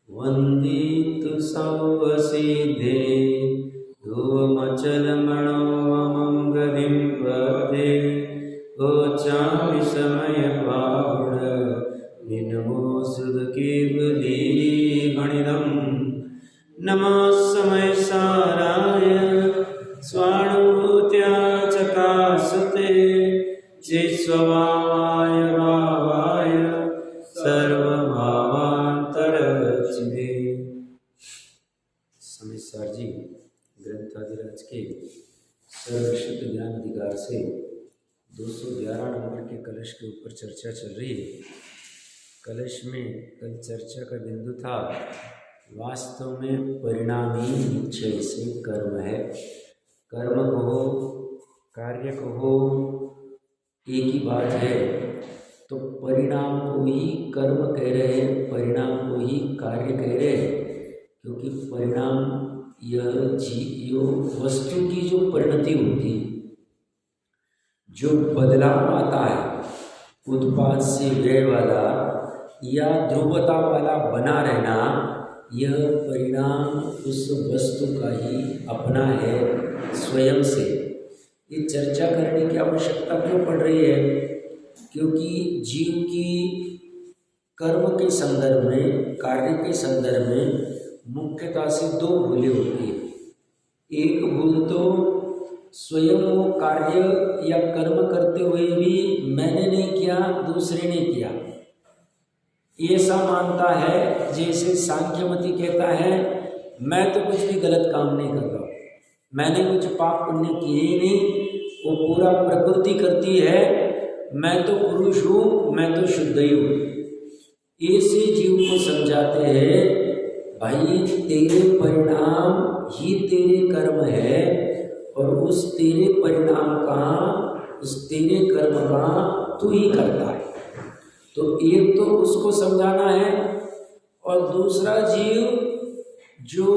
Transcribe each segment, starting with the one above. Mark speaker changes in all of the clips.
Speaker 1: वन्दितु सौवसीधे ध्रुवमचलमणोऽमं गतिं पदे ओचामि समयपाहुड निनमोऽसुधकेवली गणितं नमः समयसाराय स्वानुभूत्या चकासते चित्स्वभावाय भावाय सर्वभावांतरचिवे। समीसार जी ग्रंथाधिराज के सर्वशुद्ध ज्ञान अधिकार से 211 नंबर के कलश के ऊपर चर्चा चल रही है। कलश में कल चर्चा का बिंदु था वास्तव में परिणामी निश्चय से कर्म है। कर्म कहो कार्य कहो एक ही बात है। तो परिणाम को ही कर्म कह रहे हैं, परिणाम को ही कार्य कह रहे हैं, क्योंकि परिणाम यह वस्तु की जो परिणति होती है, जो बदलाव आता है उत्पाद से व्यय वाला या ध्रुवता वाला बना रहना, यह परिणाम उस वस्तु का ही अपना है स्वयं से। ये चर्चा करने की आवश्यकता क्यों पड़ रही है? क्योंकि जीव की कर्म के संदर्भ में, कार्य के संदर्भ में मुख्यतः से दो भूलें होती हैं। एक भूल तो स्वयं वो कार्य या कर्म करते हुए भी मैंने नहीं किया, दूसरे ने किया, ऐसा मानता है। जैसे सांख्यमति कहता है मैं तो कुछ भी गलत काम नहीं कर रहा, मैंने कुछ पाप पुण्य किए ही नहीं, वो पूरा प्रकृति करती है, मैं तो पुरुष हूँ, मैं तो शुद्ध ही हूँ। ऐसे जीव को समझाते हैं भाई तेरे परिणाम ही तेरे कर्म है और उस तेरे परिणाम का, उस तेरे कर्म का तू ही करता है। तो एक तो उसको समझाना है, और दूसरा जीव जो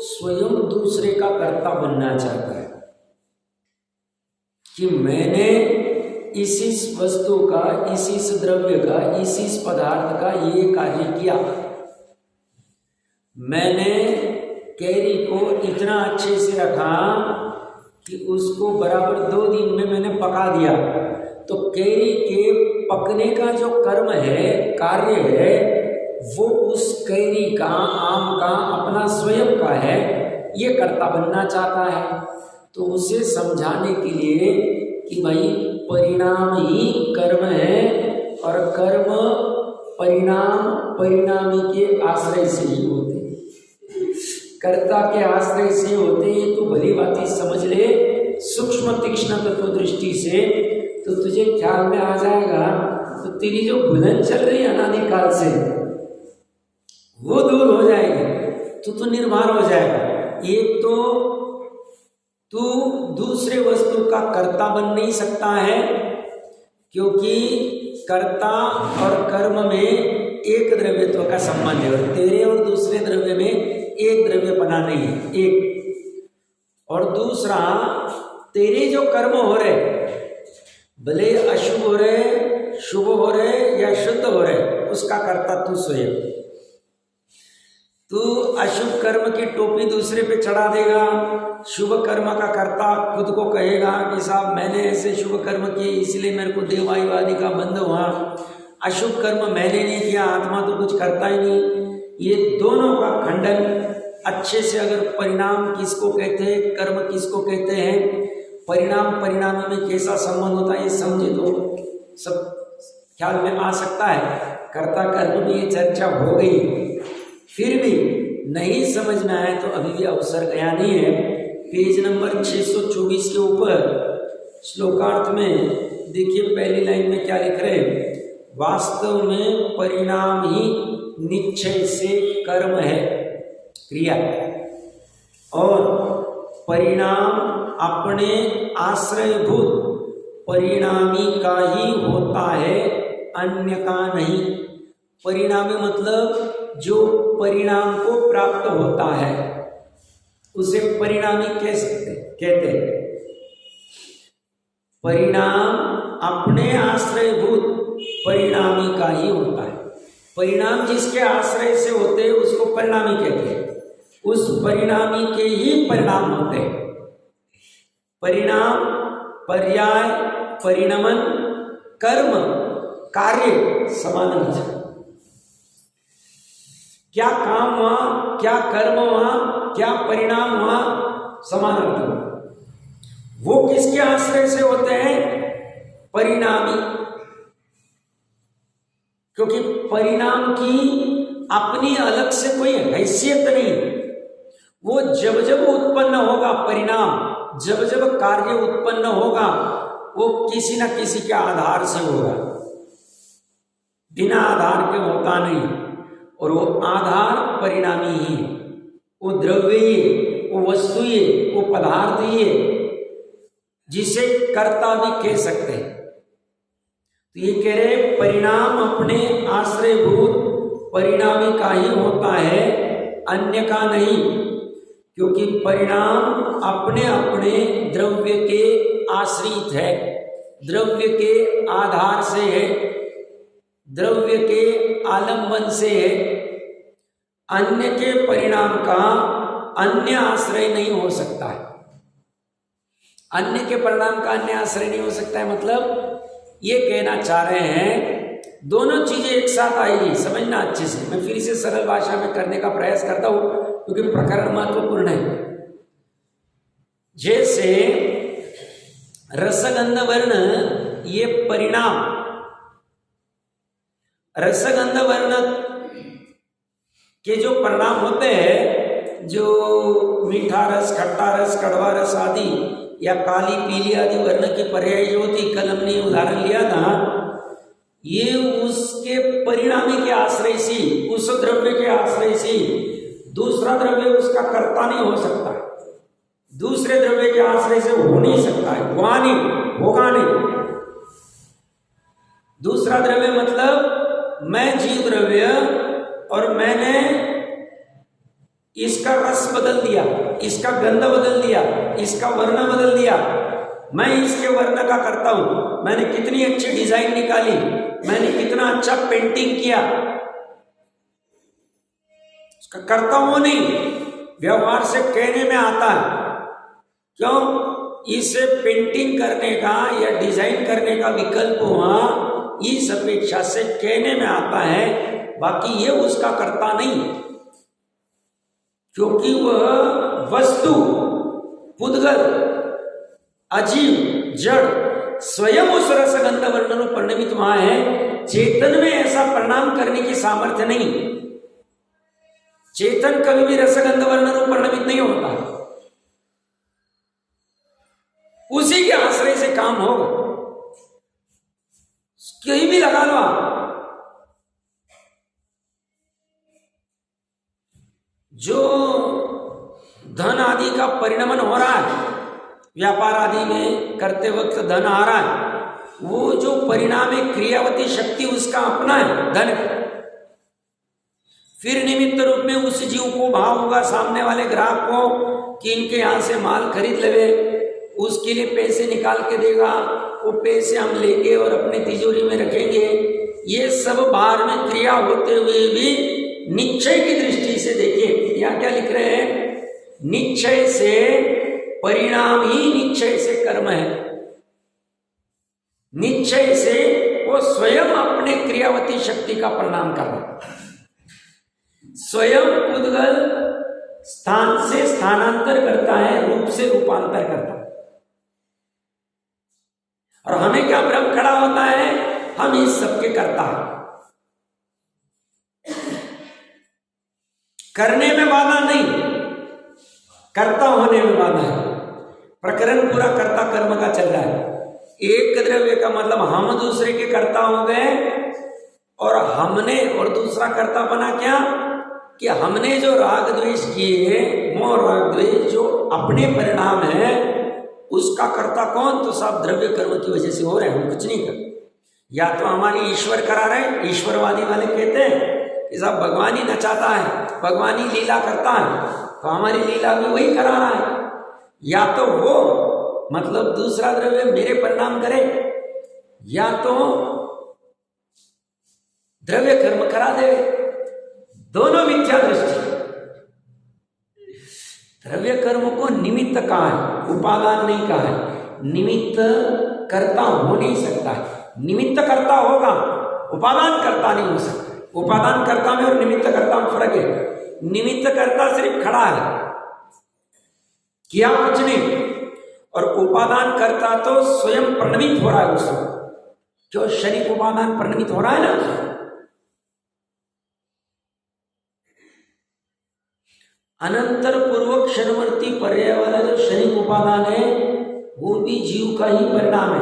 Speaker 1: स्वयं दूसरे का कर्ता बनना चाहता है कि मैंने इसी वस्तु का, इसी द्रव्य का, इसी पदार्थ का ये कार्य किया, मैंने कैरी को इतना अच्छे से रखा कि उसको बराबर 2 दिन में मैंने पका दिया। तो कैरी के पकने का जो कर्म है, कार्य है, वो उस कैरी का, आम का अपना स्वयं का है, ये कर्ता बनना चाहता है। तो उसे समझाने के लिए कि भाई परिणाम ही कर्म है और कर्म परिणाम परिणामी के आश्रय से ही होते हैं, कर्ता के आश्रय से होते हैं। तो भली बात ही समझ ले सूक्ष्म तीक्ष्ण तत्व दृष्टि से, तो तुझे ख्याल में आ जाएगा। तो तेरी जो घुलन चल रही है अनादिकाल से, वो दूर हो जाएगी, तो निर्भर हो जाएगा। एक तो तू दूसरे वस्तु का कर्ता बन नहीं सकता है, क्योंकि कर्ता और कर्म में एक द्रव्यत्व का संबंध है, और तेरे और दूसरे द्रव्य में एक द्रव्य बना नहीं है, एक। और दूसरा तेरे जो कर्म हो रहे, भले अशुभ हो रहे, शुभ हो रहे या शुद्ध हो रहे, उसका कर्ता तू स्वयं। तू अशुभ कर्म की टोपी दूसरे पे चढ़ा देगा, शुभ कर्म का कर्ता खुद को कहेगा कि साहब मैंने ऐसे शुभ कर्म किए इसलिए मेरे को देवायु आदि का बंध हुआ, अशुभ कर्म मैंने नहीं किया, आत्मा तो कुछ करता ही नहीं। ये दोनों का खंडन अच्छे से, अगर परिणाम किसको कहते हैं, कर्म किसको कहते हैं, परिणाम परिणामी में कैसा संबंध होता है, ये समझे तो सब ख्याल में आ सकता है। कर्ता कर्म में ये चर्चा हो गई, फिर भी नहीं समझ में आए तो अभी भी अवसर गया नहीं है। पेज नंबर 624 के ऊपर श्लोकार्थ में देखिए पहली लाइन में क्या लिख रहे हैं, वास्तव में परिणाम ही निश्चय से कर्म है, क्रिया, और परिणाम अपने आश्रयभूत परिणामी का ही होता है, अन्य का नहीं। परिणामी मतलब जो परिणाम को प्राप्त होता है उसे परिणामी कहते हैं। परिणाम अपने आश्रयभूत परिणामी का ही होता है। परिणाम जिसके आश्रय से होते हैं उसको परिणामी कहते हैं। उस परिणामी के ही परिणाम होते हैं। परिणाम, पर्याय, परिणमन, कर्म, कार्य समान अर्थ। क्या काम हुआ, क्या कर्म हुआ, क्या परिणाम हुआ, समान अर्थ। वो किसके आश्रय से होते हैं? परिणामी। क्योंकि परिणाम की अपनी अलग से कोई हैसियत नहीं। वो जब जब उत्पन्न होगा परिणाम, जब जब कार्य उत्पन्न होगा, वो किसी न किसी के आधार से होगा, बिना आधार के होता नहीं। और वो आधार परिणामी ही, वो द्रव्य ही, वो वस्तु ही, वो पदार्थ ही है, जिसे कर्ता भी कह सकते हैं। तो ये कह रहे परिणाम अपने आश्रयभूत परिणामी का ही होता है, अन्य का नहीं। क्योंकि परिणाम अपने अपने द्रव्य के आश्रित है, द्रव्य के आधार से है, द्रव्य के आलंबन से है। अन्य के परिणाम का अन्य आश्रय नहीं हो सकता है। अन्य के परिणाम का अन्य आश्रय नहीं हो सकता है, मतलब ये कहना चाह रहे हैं दोनों चीजें एक साथ आएगी। समझना अच्छे से, मैं फिर इसे सरल भाषा में करने का प्रयास करता हूं क्योंकि प्रकरण महत्वपूर्ण है। जैसे रसगंध वर्ण, ये परिणाम, रसगंध वर्ण के जो परिणाम होते हैं, जो मीठा रस, खट्टा रस, कड़वा रस आदि, या काली पीली आदि वर्ण की पर्याय जो होती, कल हमने उदाहरण लिया था, ये उसके परिणामी के आश्रय से, उस द्रव्य के आश्रय से दूसरा द्रव्य उसका कर्ता नहीं हो सकता, दूसरे द्रव्य के आश्रय से हो नहीं सकता है, हुआ नहीं, होगा नहीं। दूसरा द्रव्य मतलब मैं जीव द्रव्य, और मैंने इसका रस बदल दिया, इसका गंध बदल दिया, इसका वर्ण बदल दिया, मैं इसके वर्ण का करता हूं। मैंने कितनी अच्छी डिजाइन निकाली, मैंने कितना अच्छा पेंटिंग किया, उसका करता हूं नहीं, व्यवहार से कहने में आता है। क्यों? इसे पेंटिंग करने का या डिजाइन करने का विकल्प हुआ, इस अपेक्षा से कहने में आता है, बाकी ये उसका करता नहीं। क्योंकि वह वस्तु, पुद्गल, अजीव, जड़ स्वयं उस रसगंध वर्ण में परिणमित वहां है। चेतन में ऐसा परिणाम करने की सामर्थ्य नहीं। चेतन कभी भी रसगंध वर्ण में परिणमित नहीं होता, उसी के आश्रय से काम होगा। कहीं भी लगा लो आप, जो धन आदि का परिणमन हो रहा है, व्यापार आदि में करते वक्त धन आ रहा है, वो जो परिणाम है, क्रियावती शक्ति उसका अपना है, धन। फिर निमित्त रूप में उस जीव को भाव होगा सामने वाले ग्राहक को कि इनके यहां से माल खरीद लेवे, उसके लिए पैसे निकाल के देगा, वो पैसे हम लेंगे और अपने तिजोरी में रखेंगे। ये सब बाहर में क्रिया होते हुए भी निश्चय की दृष्टि से देखिए, यहाँ क्या लिख रहे हैं? निश्चय से परिणाम ही निश्चय से कर्म है। निश्चय से वो स्वयं अपने क्रियावती शक्ति का परिणाम कर रहा, स्वयं उद्गल स्थान से स्थानांतर करता है, रूप से रूपांतर करता है। और हमें क्या भ्रम खड़ा होता है? हम इस सबके करता है। करने में बाधा नहीं, कर्ता होने में बाधा है। प्रकरण पूरा कर्ता कर्म का चल रहा है। एक द्रव्य का मतलब हम दूसरे के कर्ता हो गए, और हमने, और दूसरा कर्ता बना क्या कि हमने जो राग द्वेष किए, मोह राग द्वेष जो अपने परिणाम है, उसका कर्ता कौन? तो सब द्रव्य कर्म की वजह से हो रहे हैं, हम कुछ नहीं कर। या तो हमारी ईश्वर करा रहे, ईश्वरवादी वाले कहते हैं कि सब भगवान ही नचाता है, भगवान ही लीला करता है, तो हमारी लीला भी वही करा रहा है। या तो वो मतलब दूसरा द्रव्य मेरे परिणाम करे, या तो द्रव्य कर्म करा दे, दोनों मिथ्या दृष्टि। द्रव्य कर्म को निमित्त कहा है, उपादान नहीं कहा है। निमित्त कर्ता हो नहीं सकता है, निमित्त कर्ता होगा, उपादान कर्ता नहीं हो सकता। उपादान कर्ता में और निमित्त कर्ता में फर्क है। निमित्त कर्ता सिर्फ खड़ा है, किया कुछ नहीं, और उपादान कर्ता तो स्वयं परिणमित हो रहा है उसमें। जो शरीर उपादान परिणमित हो रहा है ना, अनंतर पूर्वक क्षणवर्ती पर्याय वाला जो शरीर उपादान है वो भी जीव का ही परिणाम है,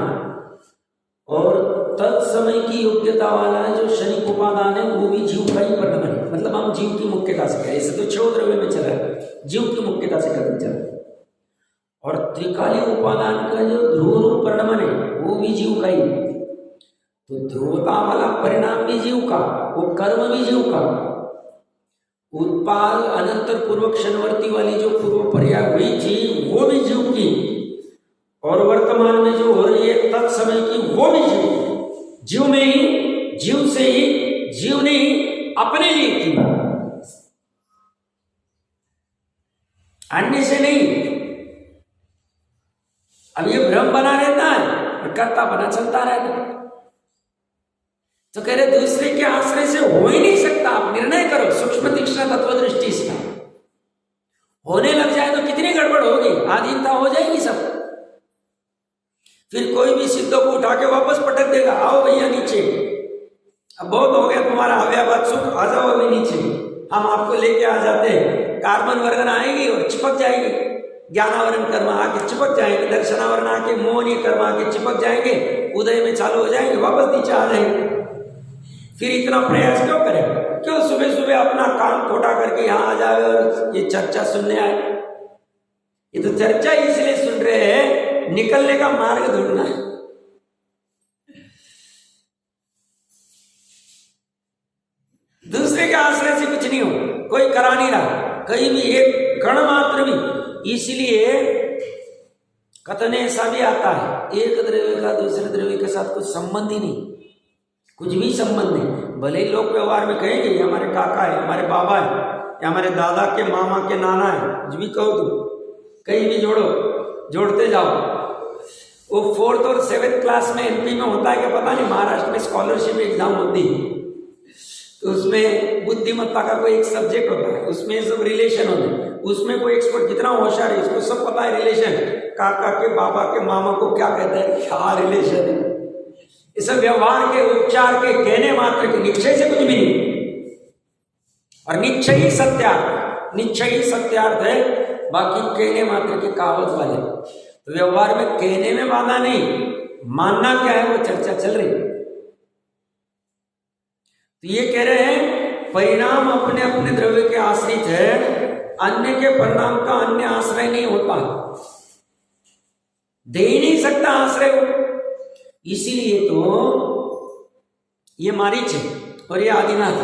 Speaker 1: और तत्समय की योग्यता वाला जो शरीर उपादान है वो भी जीव का ही परिणाम है। मतलब हम जीव की मुख्यता से करें, ऐसे तो छह द्रव्य में चल रहा है, जीव की मुख्यता से करते चल रहा है। और त्रिकाली उपादान का जो ध्रुव रूप परिणाम है वो भी जीव का ही, तो ध्रुवता वाला परिणाम भी जीव का, वो कर्म भी जीव का। उत्पाद अनंतर पूर्वक क्षणवर्ती वाली जो पूर्व पर्याय हुई थी वो भी जीव की, और वर्तमान में जो हो रही है तत्समय की वो भी जीव। जीव में ही, जीव से ही, जीव ने ही अपने लिए की, अन्य से नहीं। अब ये भ्रम बना रहता है और कर्ता बना चलता रहता है। तो कह रहे दूसरे के आश्रय से हो ही नहीं सकता। आप निर्णय करो सूक्ष्म तीक्ष्ण तत्व दृष्टि से, होने लग जाए तो कितनी गड़बड़ होगी, आधीनता हो जाएगी सब। फिर कोई भी सिद्धों को उठा के वापस पटक देगा, आओ भैया नीचे, अब बहुत हो गया तुम्हारा अव्यावाद सुख, आ जाओ अभी नीचे, हम आपको लेके आ जाते हैं। कार्बन वर्गन आएगी और चिपक जाएगी, ज्ञानावरण कर्म आके चिपक जाएंगे, दर्शनावरण आके मोहनीय कर्म आके चिपक जाएंगे, उदय में चालू हो जाएंगे, वापस नीचे आ जाएंगे। फिर इतना प्रयास क्यों करें, क्यों सुबह सुबह अपना काम खोटा करके यहाँ आ जाए और ये चर्चा सुनने आए। ये तो चर्चा इसलिए सुन रहे हैं, निकलने का मार्ग ढूंढना है। दूसरे के आश्रय से कुछ नहीं हो, कोई करा नहीं रहा कहीं भी, एक कण मात्र भी। इसलिए कथन ऐसा भी आता है, एक द्रव्य का दूसरे द्रव्य के साथ कुछ संबंध ही नहीं, कुछ भी संबंध नहीं। भले ही लोग व्यवहार में कहेंगे ये हमारे काका है, हमारे बाबा है, या हमारे दादा के मामा के नाना है, कुछ भी कहो तुम, कहीं भी जोड़ो, जोड़ते जाओ। वो 4th और 7th क्लास में एमपी में होता है क्या पता नहीं, महाराष्ट्र में स्कॉलरशिप एग्जाम होती है, तो उसमें बुद्धिमत्ता का कोई एक सब्जेक्ट होता है, उसमें सब रिलेशन होते हैं। उसमें कोई एक्सपर्ट कितना होशियार है, इसको सब पता है रिलेशन, काका के बाबा के मामा को क्या कहते हैं, क्या रिलेशन है। इस व्यवहार के, उपचार के, कहने मात्र के, निश्चय से कुछ भी नहीं। और निश्चय ही सत्यार्थ, निश्चय ही सत्यार्थ है, बाकी कहने मात्र के कागज वाले। तो व्यवहार में कहने में बाधा नहीं, मानना क्या है वो चर्चा चल रही। तो ये कह रहे हैं परिणाम अपने अपने द्रव्य के आश्रित है, अन्य के परिणाम का अन्य आश्रय नहीं होता, दे ही नहीं सकता आश्रय। इसीलिए तो ये मारीच है और ये आदिनाथ,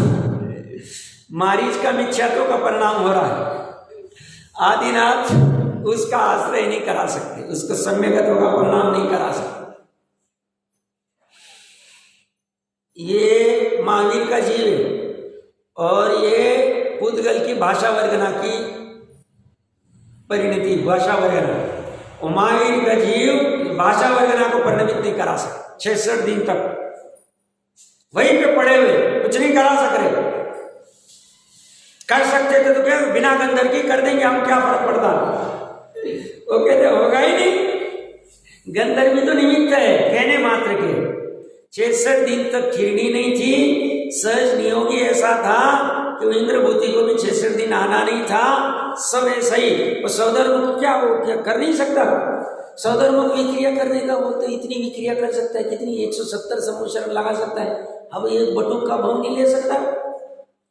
Speaker 1: मारीच का मिथ्यात्व का परिणाम हो रहा है, आदिनाथ उसका आश्रय नहीं करा सकते, उसको सम्यकत्व का परिणाम नहीं करा सकते। ये महावीर का जीव है और ये पुद्गल की भाषा वर्गना की परिणति, भाषा वर्गना। महावीर का जीव भाषा वर्गना को परिणमित नहीं करा सकते 66 दिन तक, वहीं पे पड़े हुए, कुछ नहीं करा सक रहे। कर सकते थे तो क्या बिना गंधर्व की कर देंगे हम, क्या फर्क पड़ता। वो कहते होगा ही नहीं, गंधर्व भी तो निमित्त है कहने मात्र के। 66 दिन तक खिरनी नहीं थी, सहज नियोगी ऐसा था कि इंद्रभूति को भी 66 दिन आना नहीं था, सब ऐसा ही। वो सौधर्मुख क्या, वो क्या कर नहीं सकता, सौधर्मुख विक्रिया करने का वो तो इतनी विक्रिया कर सकता है, कितनी 170 समूह लगा सकता है। अब एक बटुक का भाव नहीं ले सकता,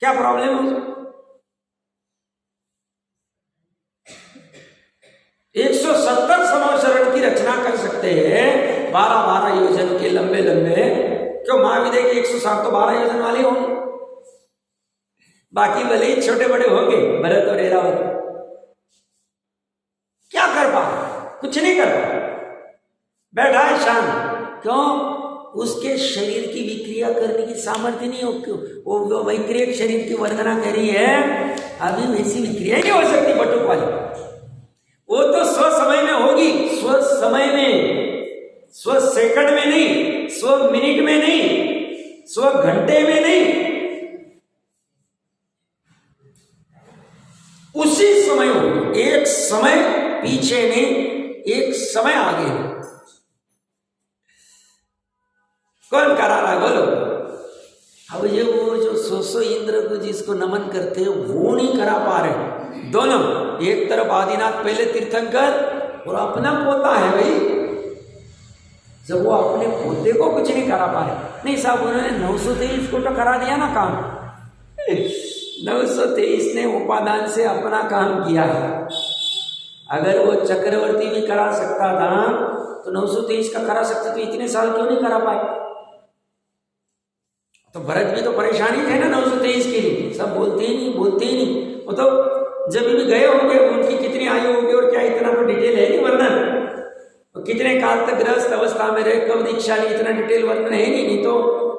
Speaker 1: क्या प्रॉब्लम है। 170 समूह की रचना कर सकते हैं, 12-12 योजन के लंबे लंबे। क्यों महाविद्या के 160 तो 12 योजन वाले होंगे, बाकी भले ही छोटे बड़े होंगे, भरत और ऐरावत। क्या कर पा, कुछ नहीं कर पा, बैठा है शांत। क्यों, उसके शरीर की विक्रिया करने की सामर्थ्य नहीं हो, क्यों वो वैक्रियक शरीर की वर्णना करी है, अभी वैसी विक्रिया नहीं हो सकती बटुक वाली। वो तो स्व समय में होगी, स्व समय में, स्व सेकंड में नहीं, स्व मिनट में नहीं, स्व घंटे में नहीं, उसी समय होगी। एक समय पीछे नहीं, एक समय आगे नहीं। कौन करा रहा है बोलो? अब ये वो जो सो इंद्र को जिसको नमन करते हैं वो नहीं करा पा रहे। दोनों, एक तरफ आदिनाथ पहले तीर्थंकर और अपना पोता है भाई, जब वो अपने पोते को कुछ नहीं करा पा रहे, नहीं साहब उन्होंने 923 को तो करा दिया ना काम। 923 ने उपादान से अपना काम किया है। अगर वो चक्रवर्ती भी करा सकता था तो 923 का करा सकते, तो इतने साल क्यों नहीं करा पाए? तो भरत भी तो परेशानी थे ना 923 के लिए, सब बोलते ही नहीं। वो तो जब भी गए होंगे, उनकी कितनी आयु होगी और क्या, इतना तो डिटेल है नहीं वर्णन। तो कितने काल तक गृहस्थ अवस्था में रहे, कब दीक्षा ली, इतना डिटेल वर्णन है नहीं तो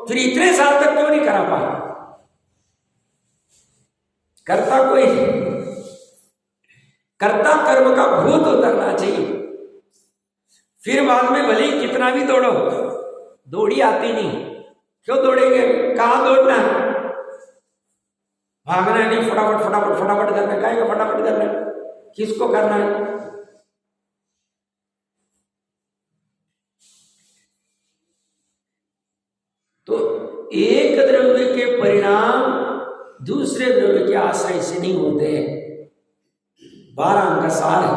Speaker 1: फिर इतने साल तक क्यों नहीं करा पाए? कर्ता कोई, कर्ता कर्म का भूत उतरना चाहिए। फिर बाद में भले ही कितना भी दौड़ो, दौड़ी आती नहीं। क्यों दौड़ेंगे? कहाँ दौड़ना है? भागना नहीं, फटाफट करना। क्या फटाफट करना है? किसको करना है? तो एक द्रव्य के परिणाम दूसरे द्रव्य के आश्रय से नहीं होते। 12 अंक का सार है।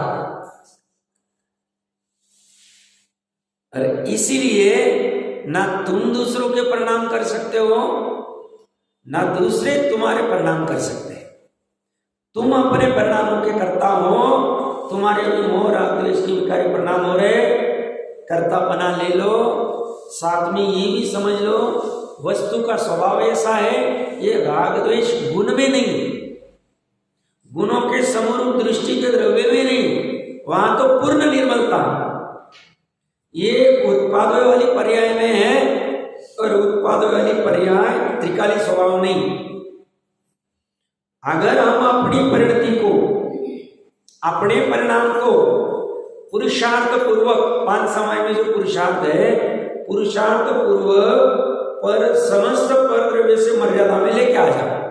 Speaker 1: अरे इसीलिए ना तुम दूसरों के परिणाम कर सकते हो, ना दूसरे तुम्हारे परिणाम कर सकते हैं। तुम अपने परिणामों के कर्ता हो। तुम्हारे भी मोह राग द्वेष के विकारी परिणाम हो रहे, कर्ता बना ले लो। साथ में ये भी समझ लो, वस्तु का स्वभाव ऐसा है, ये राग द्वेष गुण में नहीं, गुणों के समरूप दृष्टि के द्रव्य में नहीं, वहां तो पूर्ण निर्मलता। ये उत्पादों वाली पर्याय में है और उत्पादों वाली पर्याय त्रिकाली स्वभाव नहीं। अगर हम अपनी परिणति को, अपने परिणाम को पुरुषार्थ पूर्वक, 5 समय में जो पुरुषार्थ है, पुरुषार्थ पूर्वक पर समस्त पर द्रव्य से मर्यादा में लेके आ जाओ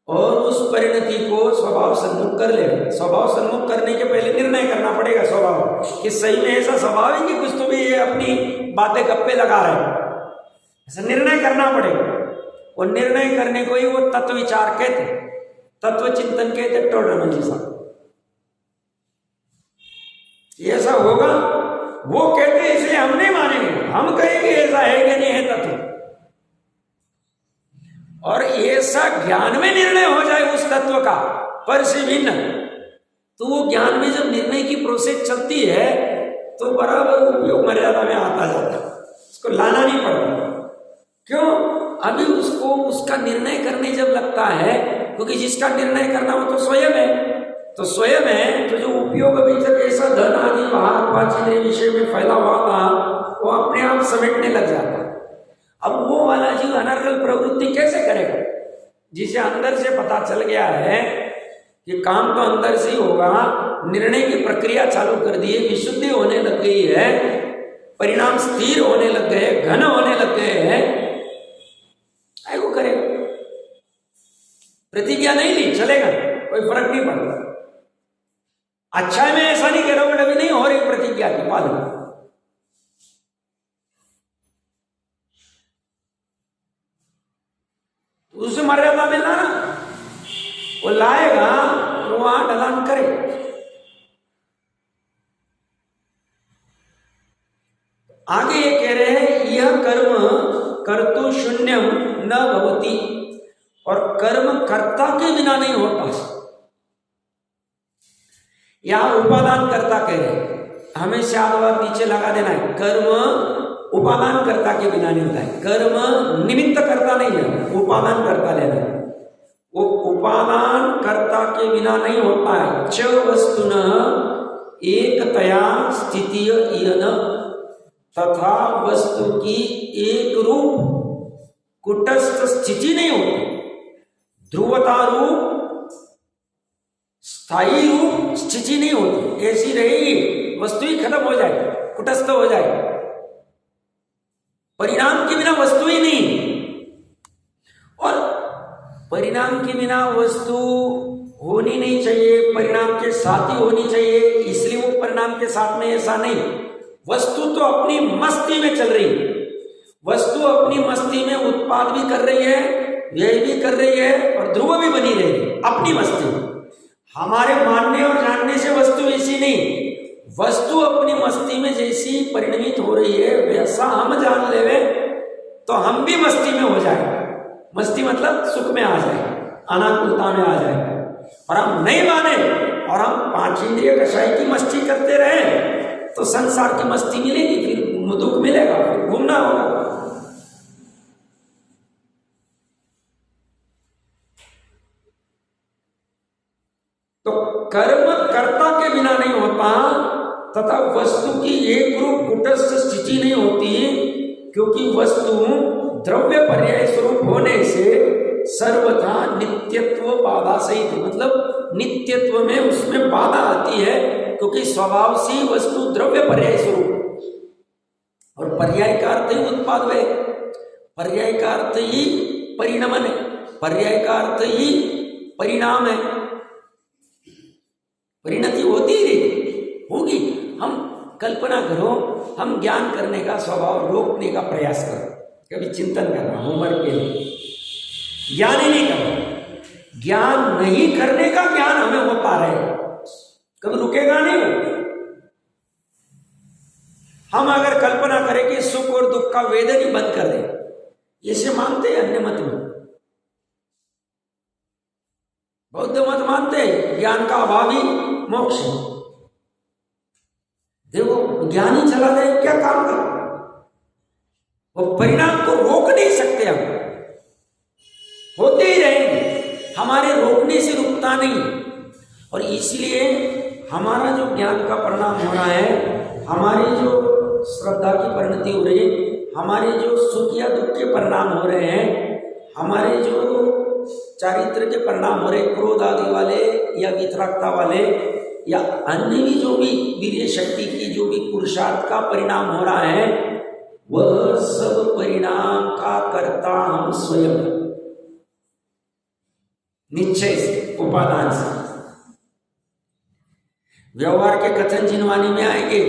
Speaker 1: और उस परिणति को स्वभाव सन्मुख कर ले। स्वभाव सन्मुख करने के पहले निर्णय करना पड़ेगा स्वभाव कि सही में ऐसा स्वभाव है कि कुछ तो भी ये अपनी बातें गप्पे लगा रहे हैं, ऐसा निर्णय करना पड़ेगा। और निर्णय करने को ही वो तत्व विचार कहते, तत्व चिंतन कहते। टोडरमल जी साहब ऐसा होगा, वो कहते हैं इसलिए हम नहीं मानेंगे, हम कहेंगे ऐसा है कि नहीं है तत्व। और ऐसा ज्ञान में निर्णय हो जाए उस तत्व का पर से भिन्न, तो वो ज्ञान में जब निर्णय की प्रोसेस चलती है तो बराबर उपयोग मर्यादा में आता जाता है, उसको लाना नहीं पड़ता। क्यों? अभी उसको उसका निर्णय करने जब लगता है, क्योंकि जिसका निर्णय करना वो तो स्वयं है, तो स्वयं है, तो जो उपयोग अभी तक ऐसा धन आदि बाहर 5 इंद्रिय विषय में फैला हुआ था वो अपने आप समेटने लग जाता है। अब वो वाला जीव अनर्गल प्रवृत्ति कैसे करेगा? जिसे अंदर से पता चल गया है कि काम तो अंदर से ही होगा, निर्णय की प्रक्रिया चालू कर दी है, विशुद्धि होने लग गई है, परिणाम स्थिर होने लग गए, घन होने लग गए हैं, वो करेगा। प्रतिज्ञा नहीं ली, चलेगा, कोई फर्क नहीं पड़ता। अच्छा है, मैं ऐसा नहीं कह रहा हूं, बट अभी नहीं हो रही प्रतिज्ञा की पालन। उसे मर्यादा में लाना, वो लाएगा और वहां ढलान करे। आगे ये कह रहे हैं, यह कर्म कर्तु शून्यम न भवति, और कर्म कर्ता के बिना नहीं होता। यहां उपादान कर्ता कह रहे, हमें शादवाद नीचे लगा देना है। कर्म उपादान कर्ता के बिना नहीं होता है, कर्म निमित्त कर्ता नहीं है, उपादान कर्ता लेना है। वो उपादान कर्ता के बिना नहीं होता है। च वस्तुन एकतया स्थितीय इयन तथा वस्तु की एक रूप कुटस्थ स्थिति नहीं होती, ध्रुवता रूप स्थायी रूप स्थिति नहीं होती, ऐसी रहेगी, वस्तु ही खत्म हो जाए, कुटस्थ हो जाए, परिणाम के बिना वस्तु ही नहीं। और परिणाम के बिना वस्तु होनी नहीं चाहिए, परिणाम के साथ ही होनी चाहिए, इसलिए वो परिणाम के साथ में ऐसा नहीं। वस्तु तो अपनी मस्ती में चल रही है, वस्तु अपनी मस्ती में उत्पाद भी कर रही है, व्यय भी कर रही है और ध्रुव भी बनी रही है अपनी मस्ती में। हमारे मानने और जानने से वस्तु ऐसी नहीं, वस्तु अपनी मस्ती में जैसी परिणमित हो रही है वैसा हम जान लेवे तो हम भी मस्ती में हो जाए। मस्ती मतलब सुख में आ जाए, अनाकुलता में आ जाए। और हम नहीं माने और हम पांच इंद्रिय कषाय की मस्ती करते रहे तो संसार की मस्ती मिलेगी, फिर दुख मिलेगा, फिर घूमना होगा। तो कर्म कर्ता के बिना नहीं होता तथा वस्तु की एक रूप कुटस्थ स्थिति नहीं होती, क्योंकि वस्तु द्रव्य पर्याय स्वरूप होने से सर्वथा नित्यत्व बाधा सहित, मतलब नित्यत्व में उसमें बाधा आती है, क्योंकि स्वभाव से वस्तु द्रव्य पर्याय स्वरूप, और पर्याय का अर्थ ही उत्पाद है, पर्याय का अर्थ ही परिणमन है, पर्याय का अर्थ ही परिणाम है। परिणति होती ही रहती होगी। हम कल्पना करो, हम ज्ञान करने का स्वभाव रोकने का प्रयास करो, कभी चिंतन करना होमवर्क के लिए, ज्ञान ही नहीं करना, ज्ञान नहीं करने का ज्ञान हमें हो पा रहे हैं, कभी रुकेगा नहीं। हम अगर कल्पना करें कि सुख और दुख का वेदन ही बंद कर दें, इसे मानते हैं अन्य मत में, बौद्ध मत मानते हैं ज्ञान का अभाव ही मोक्ष। देखो ज्ञान ही चला जाए क्या काम कर, वो परिणाम को रोक नहीं सकते, हम होते ही रहेंगे, हमारे रोकने से रुकता नहीं। और इसलिए हमारा जो ज्ञान का परिणाम हो रहा है, हमारी जो श्रद्धा की परिणति हो रही है, हमारे जो सुख या दुख के परिणाम हो रहे हैं, हमारे जो चारित्र के परिणाम हो रहे, क्रोध आदि वाले या वितरागता वाले या अन्य भी जो भी वीर्य शक्ति की जो भी पुरुषार्थ का परिणाम हो रहा है, वह सब परिणाम का कर्ता हम स्वयं, निश्चय से, उपादान से। व्यवहार के कथन जिनवानी में आएंगे,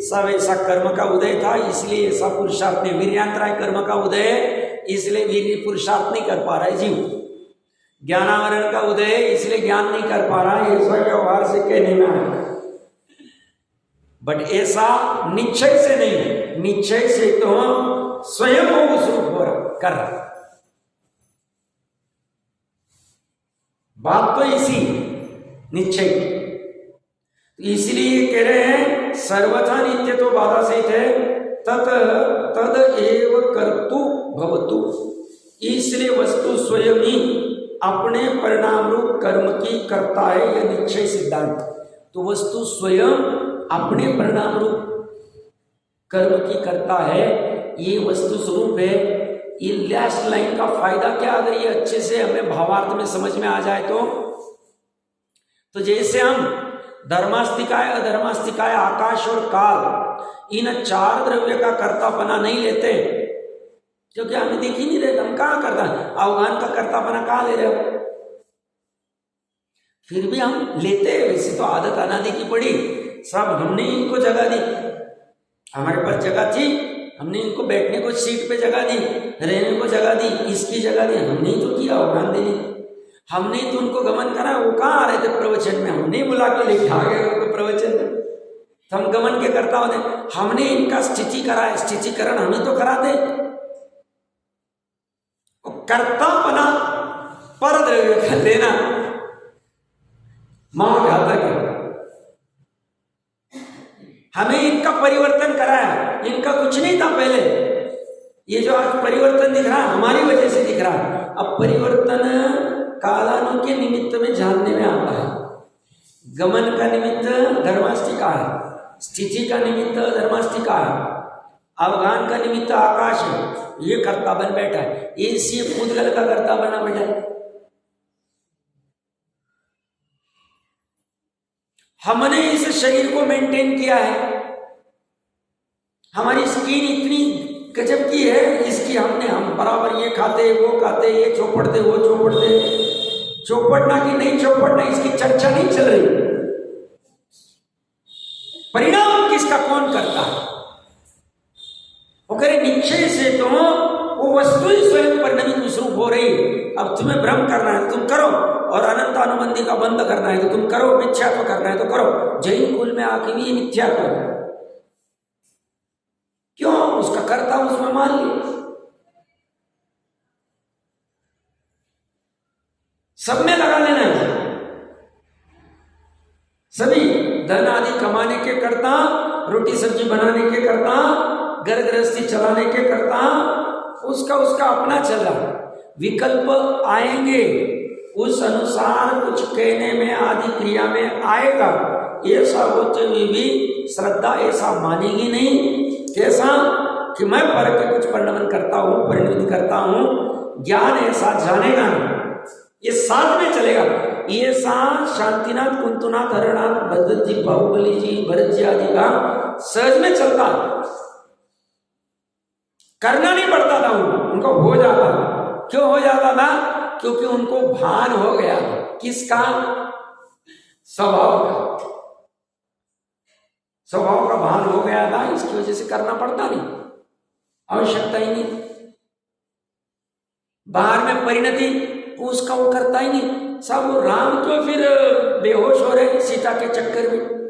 Speaker 1: सब ऐसा कर्म का उदय था इसलिए ऐसा पुरुषार्थ नहीं, वीर्यांतराय कर्म का उदय इसलिए वीर्य पुरुषार्थ नहीं कर पा रहा है जीव, ज्ञानावरण का उदय इसलिए ज्ञान नहीं कर पा रहा है, ऐसा व्यवहार से कहने में आएगा। बट ऐसा निश्चय से नहीं, निश्चय से तो स्वयं को उस रूप हो रहा कर रहा। बात तो इसी निश्चय, इसलिए कह रहे हैं सर्वथा नित्य तो बाधा सहित है, तद एव कर्तु भवतु, इसलिए वस्तु स्वयं ही अपने परिणाम रूप कर्म की करता है, यह निश्चय सिद्धांत। तो वस्तु स्वयं अपने परिणाम रूप कर्म की करता है, ये वस्तु स्वरूप है। ये लास्ट लाइन का फायदा क्या, अगर ये अच्छे से हमें भावार्थ में समझ में आ जाए तो जैसे हम धर्मास्तिकाय, अधर्मास्तिकाय, आकाश और काल, इन चार द्रव्य का कर्तापना नहीं लेते, क्योंकि हमें देख ही नहीं रहे, हम कहाँ करता, अवगान का कर्तापना कहाँ ले रहे हो, फिर भी हम लेते हैं। वैसे तो आदत अनादि की पड़ी, सब हमने इनको जगह दी, हमारे पास जगह थी, हमने इनको बैठने को सीट पे जगह दी, रहने को जगह दी, इसकी जगह दी, हमने ही तो किया, अवगान देने हमने तो उनको गमन करा। वो कहाँ आ रहे थे प्रवचन में, हमने बुला के लेके आ गए उनको प्रवचन में, तो हम गमन के करता होते, हमने इनका स्थिति करा है, स्थितिकरण हमें तो करा दे। कर्तापना पर द्रव्य का लेना महाघातक है। हमें इनका परिवर्तन कराया, इनका कुछ नहीं था पहले, ये जो आज परिवर्तन दिख रहा है हमारी वजह से दिख रहा है। अब परिवर्तन कालानु के निमित्त में जानने में आता है, गमन का निमित्त धर्मास्तिका है, स्थिति का निमित्त धर्मास्तिका है, अवगान का निमित्त आकाश है, ये कर्ता बन बैठा है, इसी पूतगल का कर्ता बना बैठा है। हमने इस शरीर को मेंटेन किया है, हमारी स्किन इतनी गजब की है, इसकी हम बराबर ये खाते वो खाते, ये चौपड़ते वो चौपड़ते, चौपड़ना कि नहीं चौपड़ना इसकी चर्चा नहीं चल रही। परिणाम किसका कौन करता है? वो करे निश्चय से तो वो वस्तु ही स्वयं परिणमित विश्रूप हो रही। अब तुम्हें भ्रम करना है तो तुम करो, और अनंत अनुबंधी का बंध करना है तो तुम करो, मिथ्यात्व करना है तो करो। जैन कुल में आके भी ये मिथ्यात्व है, क्यों? उसका कर्ता उसमें मान लिया। सब में लगा लेना है, सभी धन आदि कमाने के कर्ता, रोटी सब्जी बनाने के कर्ता, घर गृहस्थी चलाने के कर्ता, उसका अपना चल रहा। विकल्प आएंगे, उस अनुसार कुछ कहने में आदि क्रिया में आएगा। ऐसा होते हुए भी श्रद्धा ऐसा मानेगी नहीं। कैसा कि मैं पर के कुछ परिणमन करता हूं, परिणमित करता हूं, ज्ञान ऐसा जानेगा नहीं, ये साथ में चलेगा। ये शांतिनाथ, कुंतुनाथ, हरनाथ, भद्रत जी, बाहुबली जी, भरत जी आदि का सहज में चलता, करना नहीं पड़ता था उनको, हो जाता था। क्यों हो जाता था? क्योंकि उनको भान हो गया। किसका? स्वभाव का, स्वभाव का भान हो गया था, इसकी वजह से करना पड़ता नहीं, आवश्यकता ही नहीं। बाहर में परिणति उसका वो करता ही नहीं। सब राम क्यों फिर बेहोश हो रहे सीता के चक्कर में?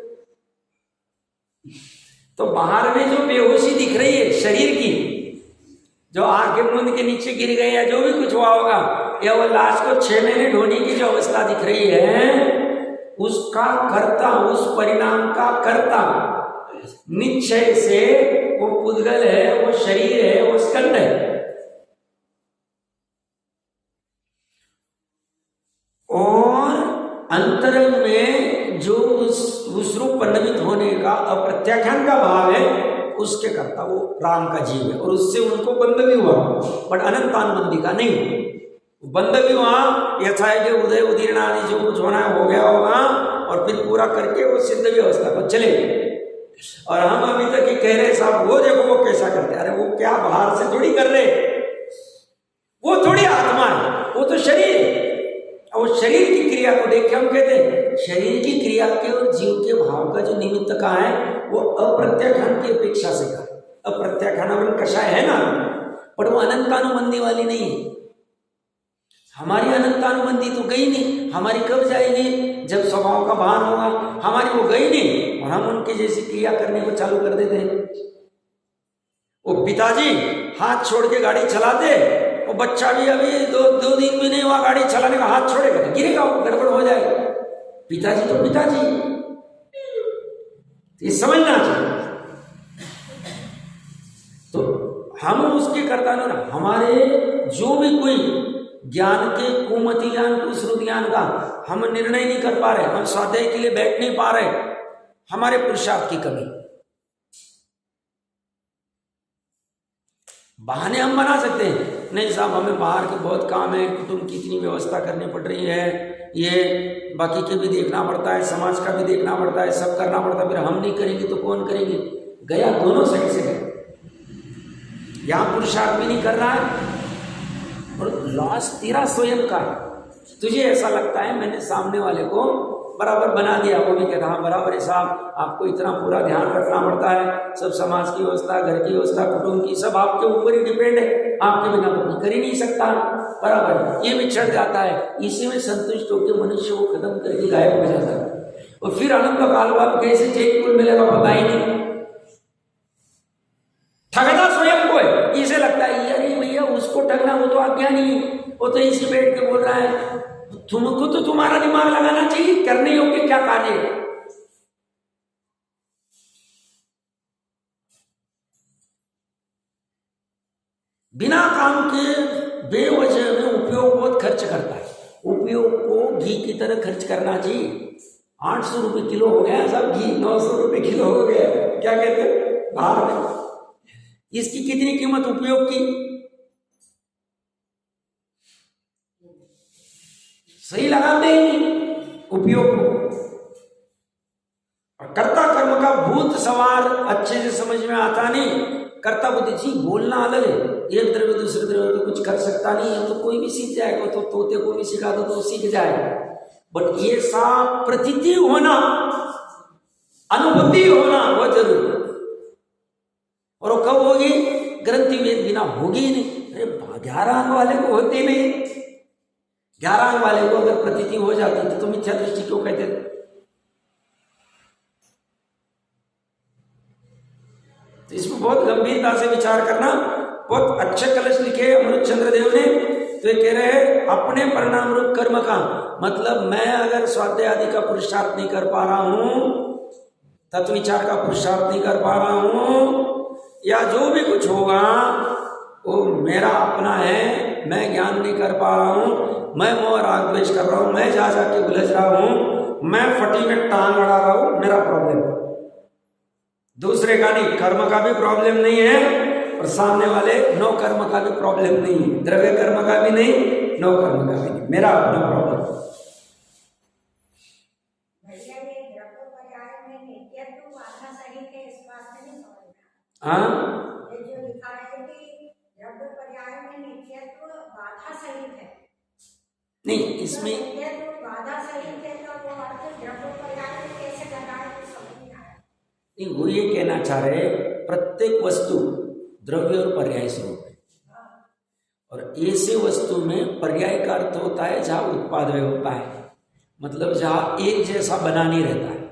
Speaker 1: तो बाहर में जो बेहोशी दिख रही है शरीर की, जो आंखें मूंद के नीचे गिर गए या जो भी कुछ हुआ होगा, या वो लाश को 6 महीने ढोने की जो अवस्था दिख रही है, उसका कर्ता, उस परिणाम का कर्ता निश्चय से वो पुद्गल है, वो शरीर है, वो स्कंद है। और अंतरंग में जो उस रूप परिणमित होने का अप्रत्याख्यान का भाव है, उसके कर्ता वो राम का जीव है, और उससे उनको बंध भी हुआ, बट अनंतानुबंधी का नहीं। बंध भी हुआ, यथा है कि उदय उदीर्ण आदि जो कुछ होना है हो गया होगा, और फिर पूरा करके वो सिद्ध व्यवस्था को चले। और हम अभी तक ही कह रहे साहब वो देखो वो कैसा करते, अरे वो क्या बाहर से थोड़ी कर रहे, वो थोड़ी आत्मा है, वो तो शरीर है। और शरीर की क्रिया को देख के हम कहते हैं शरीर की क्रिया के और जीव के भाव का जो निमित्त का है वो अप्रत्याख्यान की अपेक्षा से का, अप्रत्याख्यान कषाय है ना, पर वो अनंतानुबंधी वाली नहीं है। हमारी अनंतानुबंधी तो गई नहीं, हमारी कब जाएगी? जब स्वभाव का भान होगा। हमारी वो गई नहीं, और हम उनके जैसी क्रिया करने को चालू कर देते हैं। वो पिताजी हाथ छोड़ के गाड़ी चलाते, वो बच्चा भी अभी दो दिन भी नहीं हुआ गाड़ी चलाने का, हाथ छोड़ेगा तो गिरेगा, वो गड़बड़ हो जाएगा। पिताजी तो पिताजी, ये समझना चाहिए। तो हम उसके कर्ता ना, हमारे जो भी कोई ज्ञान के कुमति ज्ञान को श्रुति ज्ञान का हम निर्णय नहीं कर पा रहे, हम स्वाध्याय के लिए बैठ नहीं पा रहे, हमारे पुरुषार्थ की कमी। बहाने हम बना सकते हैं, नहीं साहब हमें बाहर के बहुत काम है, कुटुंब की इतनी व्यवस्था करनी पड़ रही है, ये बाकी के भी देखना पड़ता है, समाज का भी देखना पड़ता है, सब करना पड़ता है, फिर हम नहीं करेंगे तो कौन करेंगे? गया दोनों साइड से गया। यहाँ पुरुषार्थ भी नहीं कर रहा है, और लॉस तेरा स्वयं का। तुझे ऐसा लगता है मैंने सामने वाले को बराबर बना दिया, वो भी कहता हाँ बराबर है साहब, आपको इतना पूरा ध्यान रखना पड़ता है, सब समाज की व्यवस्था, घर की व्यवस्था, कुटुंब की, सब आपके ऊपर ही डिपेंड है, आपके बिना तो कोई कर ही नहीं सकता, बराबर। ये भी चढ़ जाता है, इसी में संतुष्ट होकर मनुष्य को खत्म करके गायब हो जाता है। और फिर अनंत काल बाद कैसे चेक कुल मिलेगा पता ही नहीं, ठगना स्वयं को है। इसे लगता है यार भैया उसको ठगना, वो तो अज्ञानी है, वो तो इसी बैठ के बोल रहा है। तुमको तो तुम्हारा दिमाग लगाना चाहिए, करने योग्य क्या कार्य है। बिना काम के बेवजह में उपयोग बहुत खर्च करता है। उपयोग को घी की तरह खर्च करना चाहिए। 800 रुपये किलो हो गया सब घी, 900 रुपये किलो हो गया, क्या कहते हैं बाहर में, इसकी कितनी कीमत उपयोग की, सही लगाते ही नहीं उपयोग को। और कर्ता कर्म का भूत सवार अच्छे से समझ में आता नहीं। कर्ता बुद्धि जी बोलना अलग है, एक द्रव्य दूसरे द्रव्य को कुछ कर सकता नहीं है, तो कोई भी सीख जाएगा, तो तोते को भी सिखा दो तो सीख जाएगा। बट ये सा प्रतीति होना, अनुभूति होना बहुत जरूरी है। और वो कब होगी, ग्रंथि वेद बिना होगी ही नहीं। अरे 11 अंग वाले को होती नहीं, 11 अंग वाले को अगर प्रतीति हो जाती तो मिथ्या दृष्टि क्यों कहते थे। तो इसमें बहुत गंभीरता से विचार करना। बहुत अच्छे कलश लिखे अमृत चंद्र देव ने, तो ये कह रहे हैं अपने परिणाम रूप कर्म का मतलब, मैं अगर स्वाध्याय आदि का पुरुषार्थ नहीं कर पा रहा हूं, तत्व विचार का पुरुषार्थ नहीं कर पा रहा हूं, या जो भी कुछ होगा वो मेरा अपना है, मैं ज्ञान नहीं कर पा रहा हूं, मैं मोह राग द्वेष कर रहा हूं, मैं जा जाके उलझ रहा हूं, मैं फटी में टांग अड़ा रहा हूं, मेरा प्रॉब्लम है। दूसरे का नहीं, कर्म का भी प्रॉब्लम नहीं है और सामने वाले नो कर्म का भी प्रॉब्लम नहीं है, द्रव्य कर्म का भी नहीं, नो कर्म का भी नहीं, मेरा अपना प्रॉब्लम। हाँ,
Speaker 2: ये जो लिखा है कि द्रव्य पर्याय में नित्यत्व बाधा सहित है,
Speaker 1: नहीं इसमें
Speaker 2: बाधा सहित है, तो वो अर्थ द्रव्य पर्याय में कैसे लगाए तो समझ नहीं आया।
Speaker 1: नहीं, वो ये कहना चाह रहे प्रत्येक वस्तु द्रव्य और पर्याय स्वरूप है, और ऐसे वस्तु में पर्याय का अर्थ होता है जहां उत्पाद होता है, मतलब जहां एक जैसा बना नहीं रहता है,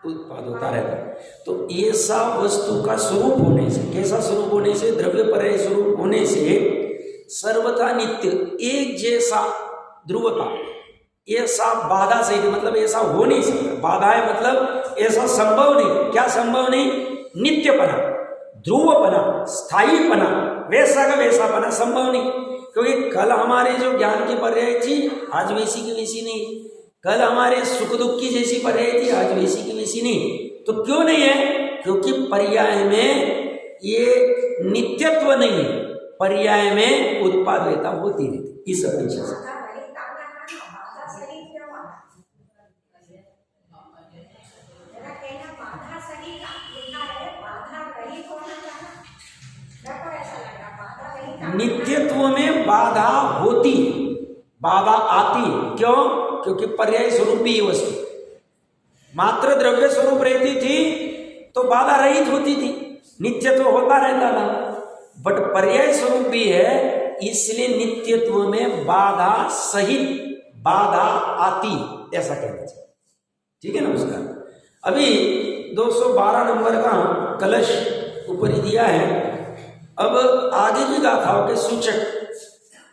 Speaker 1: उत्पाद होता रहता है। तो ऐसा वस्तु का स्वरूप होने से, कैसा स्वरूप होने से, द्रव्य पर्याय स्वरूप होने से सर्वथा नित्य एक जैसा ध्रुवता, ऐसा बाधा सहित, मतलब ऐसा हो नहीं सकता। बाधा है मतलब ऐसा संभव नहीं। क्या संभव नहीं, नित्यपना, ध्रुवपना, स्थायीपना, वैसा का वैसापना संभव नहीं। क्योंकि कल हमारे जो ज्ञान की पर्याय थी आज वैसी की वैसी नहीं, कल हमारे सुख दुख की जैसी पर्याय थी आज वैसी की वैसी नहीं। तो क्यों नहीं है, क्योंकि पर्याय में ये नित्यत्व नहीं है, पर्याय में उत्पादकता होती रहती इस अपेक्षा से। नित्यत्व में बाधा होती, बाधा आती, क्यों, क्योंकि पर्याय स्वरूप ही वस्तु, मात्र द्रव्य स्वरूप रहती थी तो बाधा रहित होती थी, नित्यत्व होता रहता था। बट पर्याय स्वरूप भी है, इसलिए नित्यत्व में बाधा सहित बाधा आती, ऐसा कहना चाहिए। ठीक है ना। उसका अभी 212 नंबर का कलश ऊपर ही दिया है। अब आगे की गाथाओं के सूचक,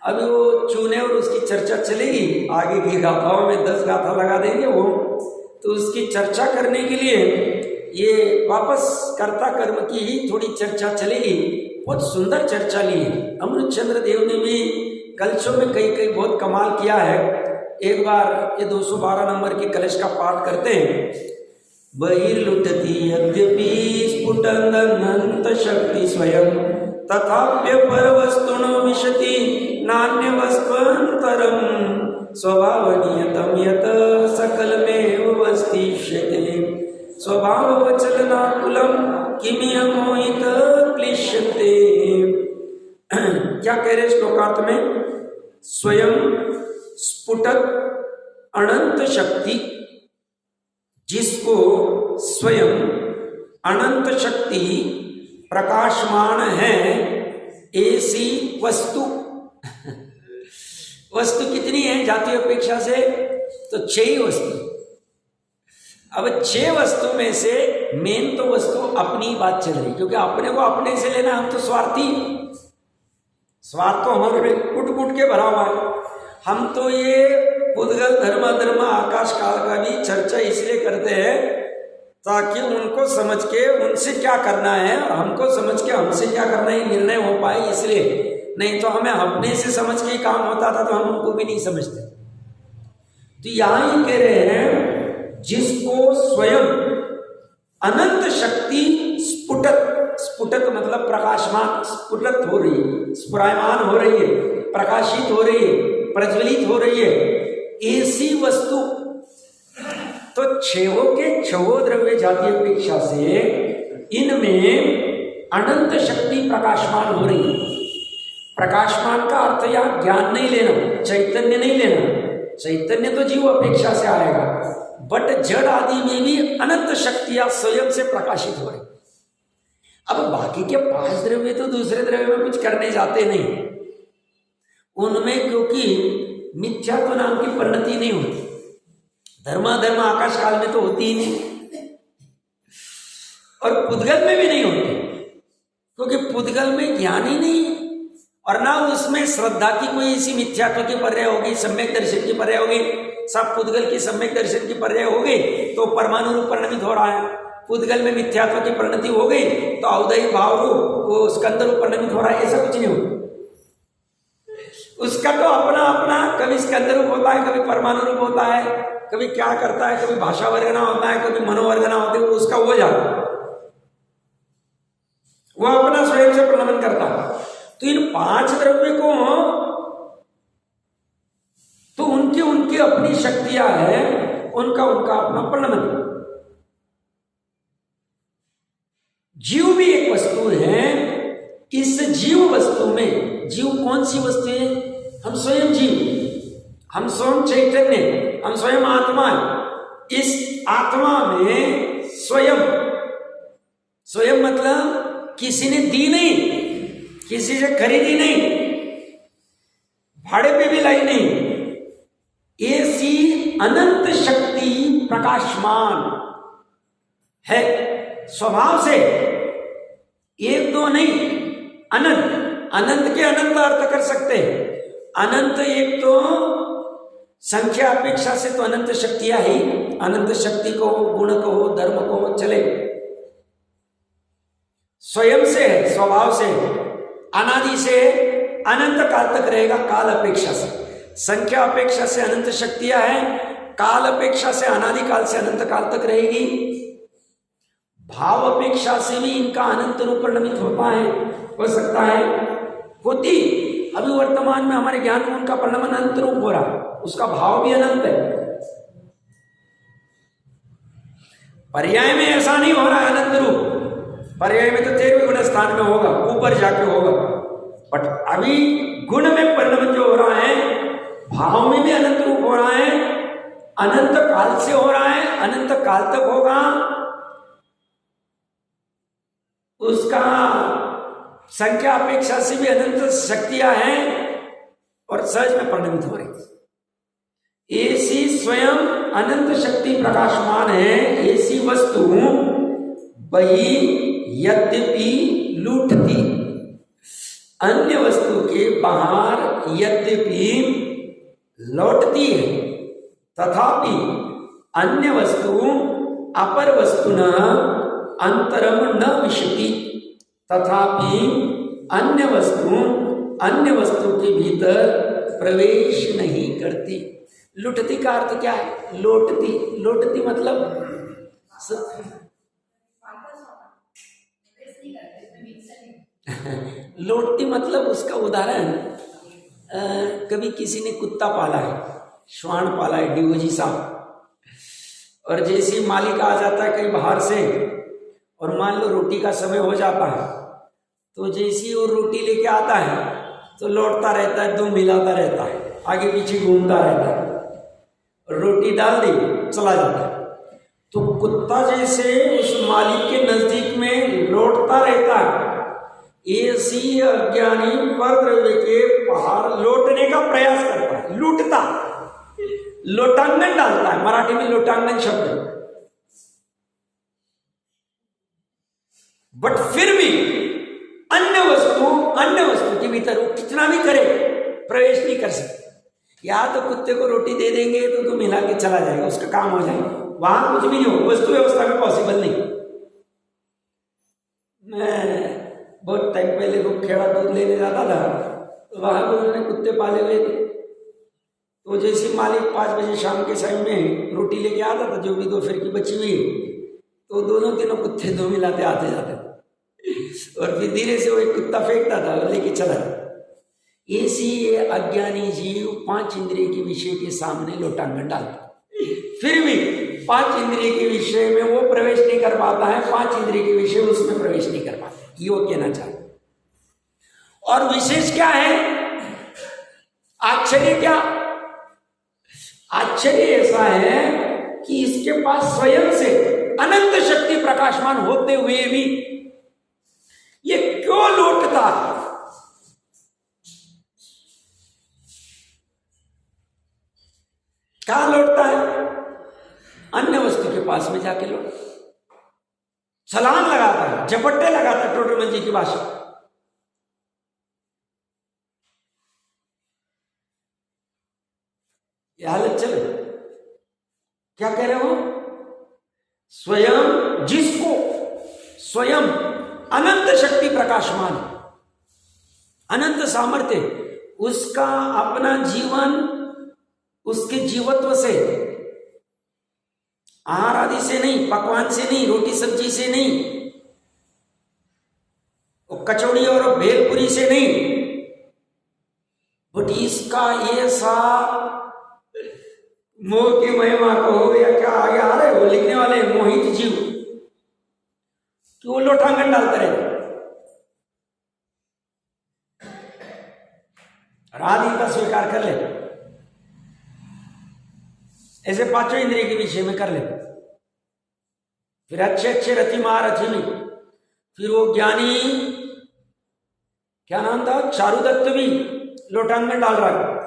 Speaker 1: अभी वो चूने और उसकी चर्चा चलेगी, आगे की गाथाओं में 10 गाथा लगा देंगे वो, तो उसकी चर्चा करने के लिए ये वापस कर्ता कर्म की ही थोड़ी चर्चा चलेगी। बहुत सुंदर चर्चा ली है अमृत चंद्र देव ने भी, कलशों में कई कई बहुत कमाल किया है। एक बार ये 212 नंबर के कलश का पाठ करते हैं। बहिर्लुटती यद्यपि स्फुटंदनंत शक्ति स्वयं, तथाप्य पर वस्तुनो विशति नान्य वस्त्वंतरम, स्वभावनियतम यत सकलमेव वस्तिष्यते, स्वभाववचलनाकुलम किमिह मोहित क्लिश्यते। क्या कह रहे श्लोकार्थ में, स्वयं स्फुटत अनंत शक्ति, जिसको स्वयं अनंत शक्ति प्रकाशमान है, ऐसी वस्तु। वस्तु कितनी है जातीय अपेक्षा से, तो 6 ही वस्तु। अब 6 वस्तु में से मेन तो वस्तु अपनी बात चल रही, क्योंकि अपने को अपने से लेना, हम तो स्वार्थी, स्वार्थ तो हमारे में कुट कुट के भरा हुआ है। हम तो ये उद्गल धर्म धर्म आकाश काल का भी चर्चा इसलिए करते हैं ताकि उनको समझ के उनसे क्या करना है और हमको समझ के हमसे क्या करना है निर्णय हो पाए, इसलिए। नहीं तो हमें अपने से समझ के काम होता था तो हम उनको भी नहीं समझते। तो यहां ही कह रहे हैं, जिसको स्वयं अनंत शक्ति स्फुटत, स्फुटत मतलब प्रकाशमान, स्फुटत हो रही है, स्फुरायमान हो रही है, प्रकाशित हो रही है, प्रज्वलित हो रही है, ऐसी वस्तु। तो छवों के छवो द्रव्य जाति अपेक्षा से इनमें अनंत शक्ति प्रकाशमान हो रही है। प्रकाशमान का अर्थ यहां ज्ञान नहीं लेना, चैतन्य नहीं लेना, चैतन्य तो जीव अपेक्षा से आएगा, बट जड़ आदि में भी अनंत शक्तियां स्वयं से प्रकाशित हो रही। अब बाकी के 5 द्रव्य तो दूसरे द्रव्य में कुछ करने जाते नहीं, उनमें क्योंकि मिथ्यात्व नाम की परिणति नहीं होती, धर्माधर्म आकाश काल में तो होती ही नहीं, और पुद्गल में भी नहीं होती, क्योंकि पुद्गल में ज्ञान ही नहीं, और ना उसमें श्रद्धा की कोई ऐसी मिथ्यात्व की पर्याय होगी, सम्यक दर्शन की पर्याय होगी। सब पुद्गल की सम्यक दर्शन की पर्याय हो गई तो परमाणु रूप परिणमित हो रहा है, पुद्गल में मिथ्यात्व की परिणति हो गई तो औदयिक भाव रूप वो स्कंद रूप परिणमित हो रहा है, ऐसा कुछ नहीं होगा। उसका तो अपना अपना, कभी स्कंद रूप होता है, कभी परमाणु रूप होता है, कभी क्या करता है, कभी भाषा वर्गना होता है, कभी मनोवर्गना होती है, उसका हो जाता है, वो अपना स्वयं से प्रणमन करता है। तो इन 5 द्रव्य को तो उनकी उनकी अपनी शक्तियां हैं, उनका उनका अपना प्रणमन। जीव भी एक वस्तु है, इस जीव वस्तु में, जीव कौन सी वस्तु है? हम स्वयं जीव, हम स्वयं चैतन्य, हम स्वयं आत्मा है। इस आत्मा में स्वयं, स्वयं मतलब किसी ने दी नहीं, किसी से खरीदी नहीं, भाड़े पे भी लाई नहीं, ऐसी अनंत शक्ति प्रकाशमान है स्वभाव से, एक दो नहीं, अनंत। अनंत के अनंत अर्थ कर सकते हैं। अनंत एक तो संख्या अपेक्षा से तो अनंत शक्तियां ही, अनंत शक्ति को, गुण को, धर्म को चले, स्वयं से है, स्वभाव से, अनादि से अनंत काल तक रहेगा, काल अपेक्षा से। संख्या अपेक्षा से अनंत शक्तियां हैं, काल अपेक्षा से अनादि काल से अनंत काल तक रहेगी। भाव अपेक्षा से भी इनका अनंत रूप परिणमित होता है, हो सकता है, होती। अभी वर्तमान में हमारे ज्ञान में उनका परिणमन अनंत रूप हो रहा है, उसका भाव भी अनंत है। पर्याय में ऐसा नहीं हो रहा है अनंत रूप, पर्याय में तो 13वें गुण स्थान में होगा, ऊपर जाके होगा, बट अभी गुण में परिणमन जो हो रहा है, भाव में भी अनंत रूप हो रहा है, अनंत काल से हो रहा है, अनंत काल तक होगा, उसका संख्या अपेक्षा से भी अनंत शक्तियां हैं और सहज में परिणमित हो रही। ऐसी स्वयं अनंत शक्ति प्रकाशमान है, ऐसी वस्तु वही यद्यपि लूटती, अन्य वस्तु के बाहर यद्यपि लौटती है, तथापि अन्य वस्तु अपर वस्तुना अंतरम न विशति, तथापि अन्य वस्तु के भीतर प्रवेश नहीं करती। लुटती का अर्थ क्या है? लौटती, लौटती मतलब लौटती मतलब उसका उदाहरण, कभी किसी ने कुत्ता पाला है, श्वान पाला है, डिवोजी साहब, और जैसे मालिक आ जाता है कहीं बाहर से और मान लो रोटी का समय हो जाता है, तो जैसे वो रोटी लेके आता है तो लौटता रहता है, दुम हिलाता रहता है, आगे पीछे घूमता रहता है, और रोटी डाल दी चला जाता है। तो कुत्ता जैसे उस मालिक के नजदीक में लौटता रहता है, ऐसी अज्ञानी परद्रव्य के बाहर लौटने का प्रयास करता है, लूटता, लोटांगन डालता है, मराठी में लोटांगन शब्द है। बट फिर भी अन्य वस्तु के भीतर वो कितना भी करे प्रवेश नहीं कर सकते। या तो कुत्ते को रोटी दे देंगे तो तुम मिला के चला जाएगा, उसका काम हो जाएगा, वहां कुछ भी नहीं हो, वस्तु व्यवस्था में पॉसिबल नहीं। मैं बहुत टाइम पहले वो खेड़ा दूध लेने जाता था, तो वहां पर उन्होंने कुत्ते पाले हुए थे, तो जैसे मालिक 5 बजे शाम के समय में रोटी लेके आता था, जो भी दोपहर की बची हुई, तो तो दोनों तीनों कुत्ते दो मिलाते आते जाते थे, और फिर धीरे से वो एक कुत्ता फेंकता था, लेके चला। ऐसी ये अज्ञानी जीव 5 इंद्रिय के विषय के सामने लोटांगन डालता, फिर भी 5 इंद्रिय के विषय में वो प्रवेश नहीं कर पाता है, 5 इंद्रिय के विषय उसमें प्रवेश नहीं कर पाता, ये वो कहना चाहता। और विशेष क्या है, आश्चर्य क्या, आश्चर्य ऐसा है कि इसके पास स्वयं से अनंत शक्ति प्रकाशमान होते हुए भी ये क्यों लौटता है? कहां लौटता है? अन्य वस्तु के पास में जाके लौट, छलांग लगाता है, झपट्टे लगाता है, टोटरमल जी की भाषा। ये हालत चले, क्या कह रहे हो? स्वयं जिसको स्वयं अनंत शक्ति प्रकाशमान, अनंत सामर्थ्य, उसका अपना जीवन उसके जीवत्व से, आहार आदि से नहीं, पकवान से नहीं, रोटी सब्जी से नहीं, कचौड़ी और भेलपुरी से नहीं, बट इसका ऐसा मोह की महिमा कहो या क्या आगे आ रहे हो लिखने वाले मोहित जीव कि वो लोटांगन डालते रहे। राधिका स्वीकार कर ले, ऐसे 5 इंद्रिय के विषय में कर ले, फिर अच्छे अच्छे रथी महारथी में, फिर वो ज्ञानी क्या नाम था, चारुदत्त भी लोटांगन डाल रहा है,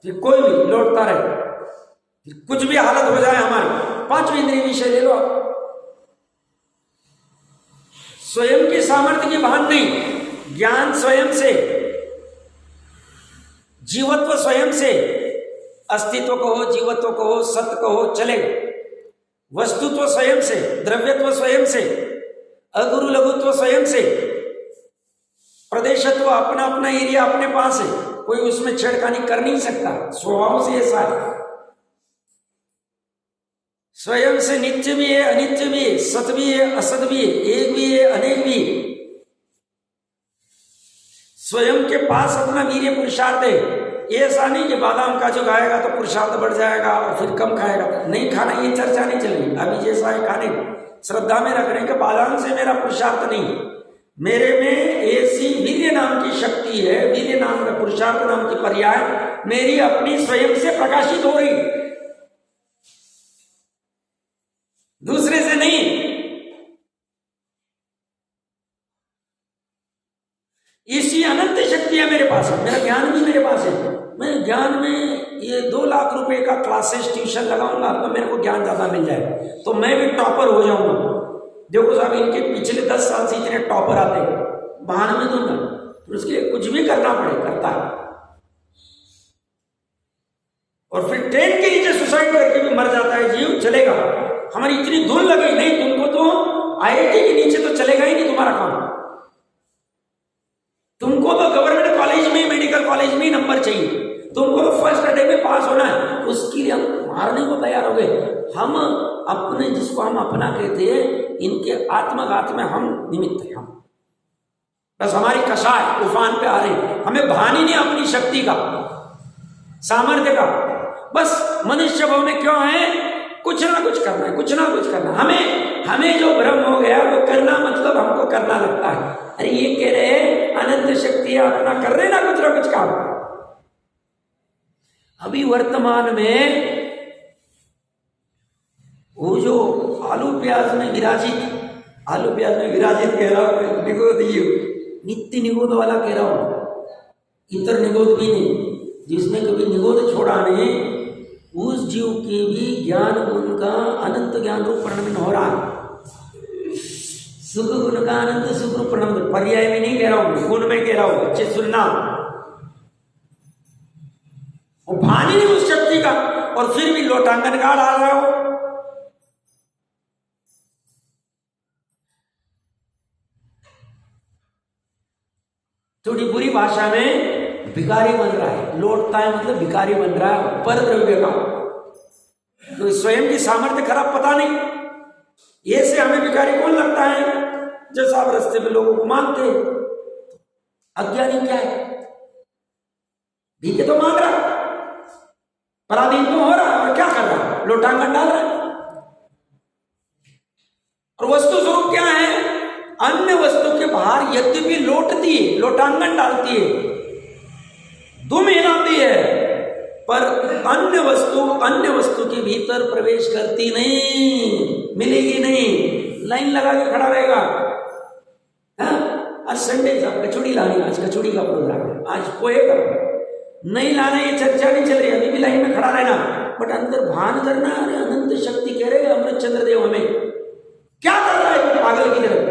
Speaker 1: फिर कोई भी लौटता रहे, फिर कुछ भी हालत हो जाए हमारी, 5 इंद्रिय विषय ले लो। स्वयं की सामर्थ्य की भान नहीं, ज्ञान स्वयं से, जीवत्व स्वयं से, अस्तित्व कहो, जीवत्व कहो, सत्य कहो, चलेगा। वस्तुत्व स्वयं से, द्रव्यत्व स्वयं से, अगुरु लघुत्व स्वयं से, प्रदेशत्व अपना अपना एरिया अपने पास है, कोई उसमें छेड़खानी कर नहीं सकता, स्वभाव से ऐसा है। स्वयं से नित्य भी है, अनित्य भी है, सत भी है, असत भी है, एक भी है, अनेक भी है। स्वयं के पास अपना वीर्य पुरुषार्थ है, ऐसा नहीं कि बादाम का जो खाएगा तो पुरुषार्थ बढ़ जाएगा और फिर कम खाएगा, नहीं खाना, ये चर्चा नहीं चलेगी। अभी जैसा है खाने श्रद्धा में रखने के बादाम से मेरा पुरुषार्थ नहीं, मेरे में ऐसी वीर्य नाम की शक्ति है, वीर्य नाम का पुरुषार्थ नाम की पर्याय मेरी अपनी स्वयं से प्रकाशित हो रही, दूसरे से नहीं। इसी अनंत शक्ति है मेरे पास, मेरा ज्ञान भी मेरे पास है। मैं ज्ञान में ये 2 लाख रुपए का क्लासेस ट्यूशन लगाऊंगा तो मेरे को ज्ञान ज्यादा मिल जाए, तो मैं भी टॉपर हो जाऊंगा। देखो साहब, इनके पिछले 10 साल से इतने टॉपर आते हैं, बहाने में दूंगा, तो उसके लिए कुछ भी करना पड़े, करता है। और फिर ट्रेन के नीचे सुसाइड करके भी मर जाता है जीव, चलेगा। हमारी इतनी धुन लगी नहीं, तुमको तो आईआईटी के नीचे तो चलेगा ही नहीं तुम्हारा काम, तुमको तो गवर्नमेंट कॉलेज में, मेडिकल कॉलेज में नंबर चाहिए, तुमको तो फर्स्ट अटे में पास होना है, उसके लिए हम मारने को तैयार हो गए। हम अपने, जिसको हम अपना कहते हैं, इनके आत्मघात में हम निमित्त हैं। हम बस हमारी कसाय उफान पे आ रही, हमें भान ही नहीं अपनी शक्ति का, सामर्थ्य का। बस मनुष्य भाव में क्यों है, कुछ ना कुछ करना है, कुछ ना कुछ करना। हमें जो भ्रम हो गया वो करना मतलब हमको करना लगता है। अरे ये कह रहे अनंत शक्ति अपना कर रहे ना कुछ काम। अभी वर्तमान में वो जो आलू प्याज में विराजित कह रहा हूं, निगोद, नित्य निगोद वाला कह रहा हूं, इतर निगोद भी नहीं, जिसने कभी निगोद छोड़ा नहीं, उस जीव के भी ज्ञान गुण का अनंत ज्ञान रूप परिणमन हो रहा है। सुख गुण का अनंत सुख रूप परिणमन, पर्याय में नहीं कह रहा हूं, गुण में कह रहा हूं, अच्छे सुनना। वो भान ही नहीं उस शक्ति का, और फिर भी लोटांगन का डाल रहा हो। थोड़ी बुरी भाषा में भिखारी बन रहा है, लौटता है मतलब भिखारी बन रहा है पर द्रव्य का। तो स्वयं की सामर्थ्य खराब पता नहीं, ये से हमें भिखारी कौन लगता है? जैसा आप रास्ते में लोगों को मांगते। अज्ञानी क्या है? भीखे तो मांग रहा, पराधीन तो हो रहा है, और क्या कर रहा है? लोटांगन डाल रहा है। और वस्तु स्वरूप क्या है? अन्य वस्तु के बाहर यद्यपि लौटती है, लोटांगन डालती है, दुम हिलाती है, पर अन्य वस्तु के भीतर प्रवेश करती नहीं, मिलेगी नहीं। लाइन लगा के खड़ा रहेगा। आज संडे साहब कचौड़ी लानी, आज कचौड़ी का प्रोग्राम है, आज पोहे का नहीं लाना, ये चर्चा नहीं चल रही, अभी भी लाइन में खड़ा रहना, बट अंदर भान करना। अरे अनंत शक्ति कह रहे अमृत चंद्र देव हमें, क्या कर रहा है पागल की तरह?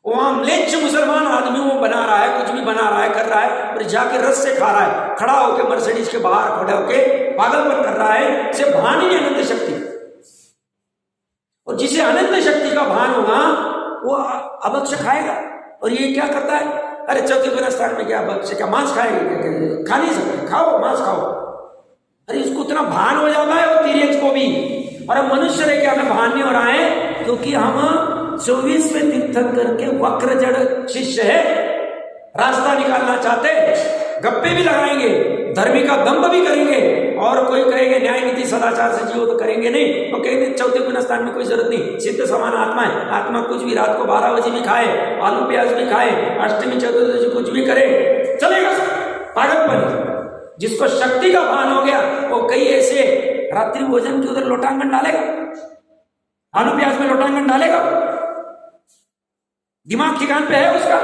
Speaker 1: वहां म्लेच्छ मुसलमान आदमियों को बना रहा है, कुछ भी बना रहा है, कर रहा है, और जाके रस से खा रहा है, खड़ा होकर मर्सिडीज के बाहर खड़े होकर पागलपन कर रहा है। इसे भान ही नहीं अनंत शक्ति। और जिसे अनंत शक्ति का भान होगा वो अभक्ष खाएगा। और ये क्या करता है? अरे चौथे गुना स्थान में क्या अभक्ष, क्या मांस खाएगा? खा नहीं सकते, खाओ मांस खाओ। अरे इसको इतना भान हो जाता है वो तिर्यक को भी। और अब मनुष्य रह के हमें भान नहीं हो रहा है, क्योंकि हम 24वें तीर्थंकर के वक्र जड़ शिष्य है। रास्ता निकालना चाहते, गप्पे भी लगाएंगे, धर्मी का दंभ भी करेंगे, और कोई कहेंगे न्याय नीति सदाचार से जियो, तो करेंगे नहीं। तो कहेंगे चौथे गुण स्थान में कोई जरूरत नहीं, सिद्ध समान आत्मा है। आत्मा कुछ भी रात को 12 बजे भी खाए, आलू प्याज भी खाए, अष्टमी चतुर्दशी कुछ भी करे, चलेगा। पागलपन। जिसको शक्ति का भान हो गया वो कई ऐसे रात्रि भोजन के उधर लोटांगन डालेगा, आलू प्याज में लोटांगन डालेगा। दिमाग ठिकान पे है उसका?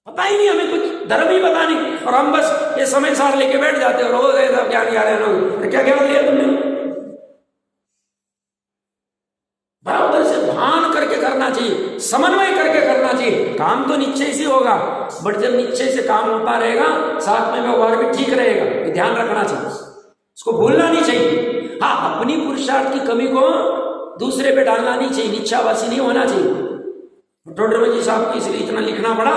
Speaker 1: पता ही नहीं, हमें कुछ धर्म ही पता नहीं, और हम बस ये समय सार लेके बैठ जाते हैं। रोज ऐसा ज्ञान ज्ञान है लोग, क्या ज्ञान लिया तुमने? बराबर से भान करके करना चाहिए, समन्वय करके करना चाहिए। काम तो निश्चय से होगा, बट जब निश्चय से काम होता रहेगा, साथ में व्यवहार भी ठीक रहेगा, ये ध्यान रखना चाहिए, इसको भूलना नहीं चाहिए। हाँ, अपनी पुरुषार्थ की कमी को दूसरे पे डालना नहीं चाहिए, निच्छावासी नहीं होना चाहिए। टोडरमल जी साहब को इसलिए इतना लिखना पड़ा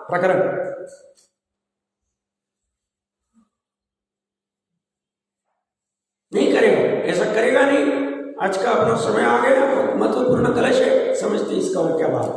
Speaker 1: प्रकरण। नहीं करेगा, ऐसा करेगा नहीं। आज का अपना समय आ गया, महत्वपूर्ण कलश है, समझते इसका और क्या बात।